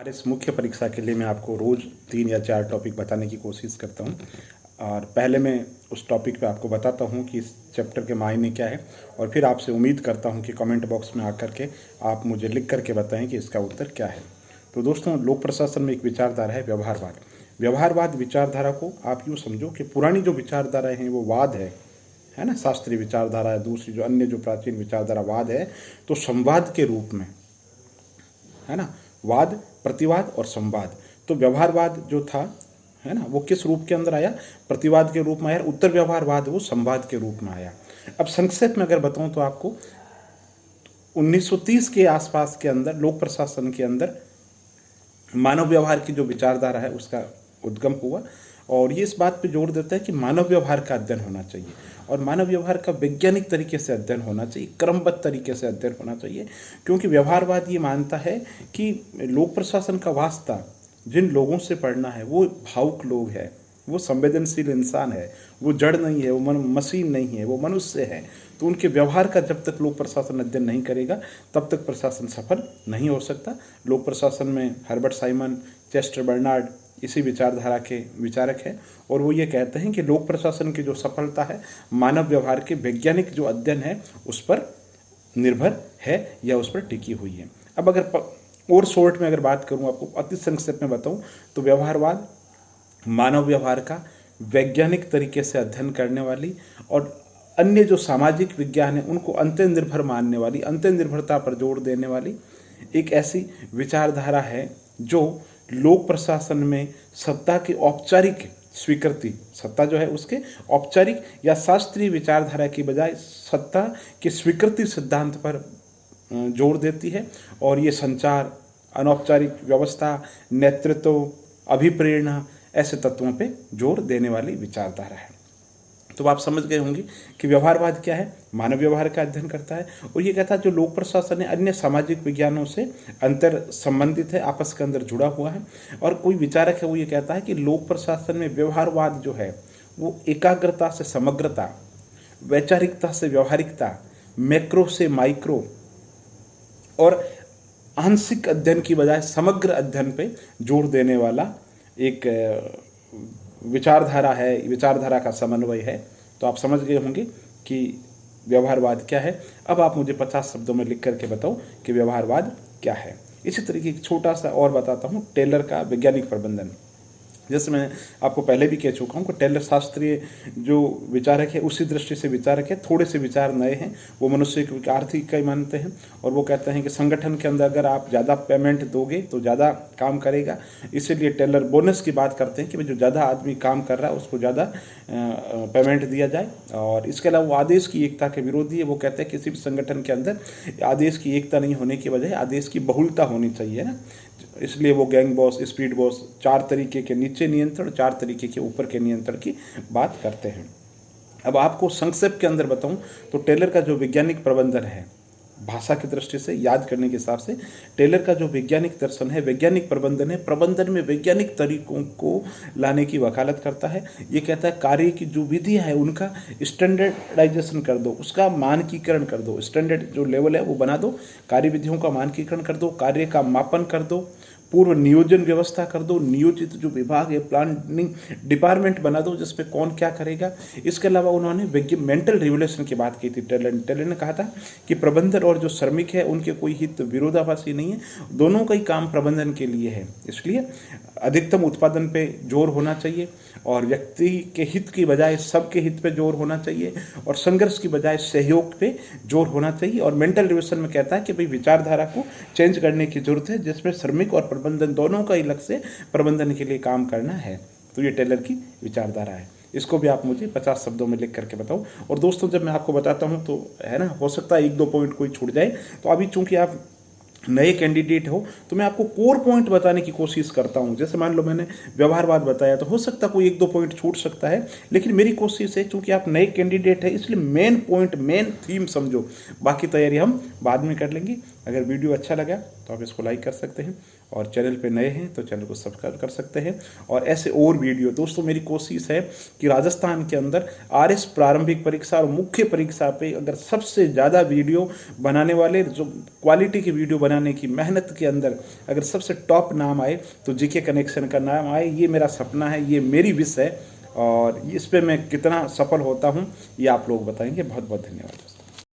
हमारे इस मुख्य परीक्षा के लिए मैं आपको रोज़ 3 या 4 टॉपिक बताने की कोशिश करता हूँ। और पहले मैं उस टॉपिक पे आपको बताता हूँ कि इस चैप्टर के मायने क्या है, और फिर आपसे उम्मीद करता हूँ कि कमेंट बॉक्स में आकर के आप मुझे लिख करके बताएं कि इसका उत्तर क्या है। तो दोस्तों, लोक प्रशासन में एक विचारधारा है व्यवहारवाद। व्यवहारवाद विचारधारा को आप यूँ समझो कि पुरानी जो विचारधाराएँ हैं वो वाद है ना, शास्त्रीय विचारधारा है। दूसरी जो अन्य जो प्राचीन विचारधारा वाद है, तो संवाद के रूप में, है ना, वाद, प्रतिवाद और संवाद। तो व्यवहारवाद जो था, है ना, वो किस रूप के अंदर आया? प्रतिवाद के रूप में आया। उत्तर व्यवहारवाद वो संवाद के रूप में आया। अब संक्षेप में अगर बताऊं तो आपको 1930 के आसपास के अंदर लोक प्रशासन के अंदर मानव व्यवहार की जो विचारधारा है उसका उद्गम हुआ, और ये इस बात पे जोर देता है कि मानव व्यवहार का अध्ययन होना चाहिए, और मानव व्यवहार का वैज्ञानिक तरीके से अध्ययन होना चाहिए, क्रमबद्ध तरीके से अध्ययन होना चाहिए। क्योंकि व्यवहारवाद ये मानता है कि लोक प्रशासन का वास्ता जिन लोगों से पढ़ना है वो भावुक लोग हैं, वो संवेदनशील इंसान है, वो जड़ नहीं है, वो मशीन नहीं है, वो मनुष्य है। तो उनके व्यवहार का जब तक लोक प्रशासन अध्ययन नहीं करेगा तब तक प्रशासन सफल नहीं हो सकता। लोक प्रशासन में हर्बर्ट साइमन, चेस्टर बर्नार्ड इसी विचारधारा के विचारक हैं, और वो ये कहते हैं कि लोक प्रशासन की जो सफलता है मानव व्यवहार के वैज्ञानिक जो अध्ययन है उस पर निर्भर है या उस पर टिकी हुई है। अब अगर और शॉर्ट में अगर बात करूं, आपको अति संक्षेप में बताऊं, तो व्यवहारवाद मानव व्यवहार का वैज्ञानिक तरीके से अध्ययन करने वाली और अन्य जो सामाजिक विज्ञान है उनको अंतः निर्भर मानने वाली, अंतः निर्भरता पर जोर देने वाली एक ऐसी विचारधारा है जो लोक प्रशासन में सत्ता की औपचारिक स्वीकृति, सत्ता जो है उसके औपचारिक या शास्त्रीय विचारधारा की बजाय सत्ता की स्वीकृति सिद्धांत पर जोर देती है। और ये संचार, अनौपचारिक व्यवस्था, नेतृत्व, अभिप्रेरणा ऐसे तत्वों पे जोर देने वाली विचारधारा है। तो आप समझ गए होंगे कि व्यवहारवाद क्या है। मानव व्यवहार का अध्ययन करता है, और ये कहता है जो लोक प्रशासन है अन्य सामाजिक विज्ञानों से अंतर संबंधित है, आपस के अंदर जुड़ा हुआ है। और कोई विचारक है वो ये कहता है कि लोक प्रशासन में व्यवहारवाद जो है वो एकाग्रता से समग्रता, वैचारिकता से व्यवहारिकता, मैक्रो से माइक्रो और आंशिक अध्ययन की बजाय समग्र अध्ययन पे जोर देने वाला एक विचारधारा है, विचारधारा का समन्वय है। तो आप समझ गए होंगे कि व्यवहारवाद क्या है। अब आप मुझे 50 शब्दों में लिख करके बताओ कि व्यवहारवाद क्या है। इसी तरीके एक छोटा सा और बताता हूँ, टेलर का वैज्ञानिक प्रबंधन। जैसे मैं आपको पहले भी कह चुका हूँ कि टेलर शास्त्रीय जो विचारक है उसी दृष्टि से विचारक है, थोड़े से विचार नए हैं। वो मनुष्य की आर्थिक इकाई मानते हैं, और वो कहते हैं कि संगठन के अंदर अगर आप ज़्यादा पेमेंट दोगे तो ज़्यादा काम करेगा। इसीलिए टेलर बोनस की बात करते हैं कि जो ज़्यादा आदमी काम कर रहा है उसको ज़्यादा पेमेंट दिया जाए। और इसके अलावा वो आदेश की एकता के विरोधी है। वो कहते हैं किसी भी संगठन के अंदर आदेश की एकता नहीं होने की बजाय आदेश की बहुलता होनी चाहिए ना। इसलिए वो गैंग बॉस, स्पीड बॉस, 4 तरीके के नीचे नियंत्रण, 4 तरीके के ऊपर के नियंत्रण की बात करते हैं। अब आपको संक्षेप के अंदर बताऊं तो टेलर का जो वैज्ञानिक प्रबंधन है, भाषा की दृष्टि से याद करने के हिसाब से टेलर का जो वैज्ञानिक दर्शन है, वैज्ञानिक प्रबंधन है, प्रबंधन में वैज्ञानिक तरीकों को लाने की वकालत करता है। ये कहता है कार्य की जो विधियां है उनका स्टैंडर्डाइजेशन कर दो, उसका मानकीकरण कर दो, स्टैंडर्ड जो लेवल है वो बना दो, कार्य विधियों का मानकीकरण कर दो, कार्य का मापन कर दो, पूर्व नियोजन व्यवस्था कर दो, नियोजित जो विभाग है प्लानिंग डिपार्टमेंट बना दो जिसपे कौन क्या करेगा। इसके अलावा उन्होंने मेंटल रेगुलेशन की बात की थी। टेलर ने कहा था कि प्रबंधन और जो श्रमिक है उनके कोई हित विरोधाभासी नहीं है, दोनों का ही काम प्रबंधन के लिए है। इसलिए अधिकतम उत्पादन पे जोर होना चाहिए, और व्यक्ति के हित की बजाय सबके हित पे जोर होना चाहिए, और संघर्ष की बजाय सहयोग पे जोर होना चाहिए। और मेंटल रेगुलेशन में कहता है कि भाई विचारधारा को चेंज करने की जरूरत है जिसमें श्रमिक और प्रबंधन दोनों का ही लक्ष्य प्रबंधन के लिए काम करना है। तो ये टेलर की विचारधारा है। इसको भी आप मुझे 50 शब्दों में लिख करके बताओ। और दोस्तों, जब मैं आपको बताता हूँ तो है ना, हो सकता है 1-2 पॉइंट कोई छूट जाए। तो अभी चूंकि आप नए कैंडिडेट हो तो मैं आपको कोर पॉइंट बताने की कोशिश करता हूं। जैसे मान लो मैंने व्यवहारवाद बताया तो हो सकता है कोई 1-2 पॉइंट छूट सकता है, लेकिन मेरी कोशिश है, चूंकि आप नए कैंडिडेट है इसलिए मेन पॉइंट, मेन थीम समझो, बाकी तैयारी हम बाद में कर लेंगे। अगर वीडियो अच्छा लगा तो आप इसको लाइक कर सकते हैं, और चैनल पे नए हैं तो चैनल को सब्सक्राइब कर सकते हैं। और ऐसे और वीडियो दोस्तों, मेरी कोशिश है कि राजस्थान के अंदर आरएस प्रारंभिक परीक्षा और मुख्य परीक्षा पे अगर सबसे ज़्यादा वीडियो बनाने वाले, जो क्वालिटी की वीडियो बनाने की मेहनत के अंदर अगर सबसे टॉप नाम आए तो जीके कनेक्शन का नाम आए। ये मेरा सपना है, ये मेरी विश है, और इस पे मैं कितना सफल होता हूँ ये आप लोग बताएंगे। बहुत बहुत धन्यवाद।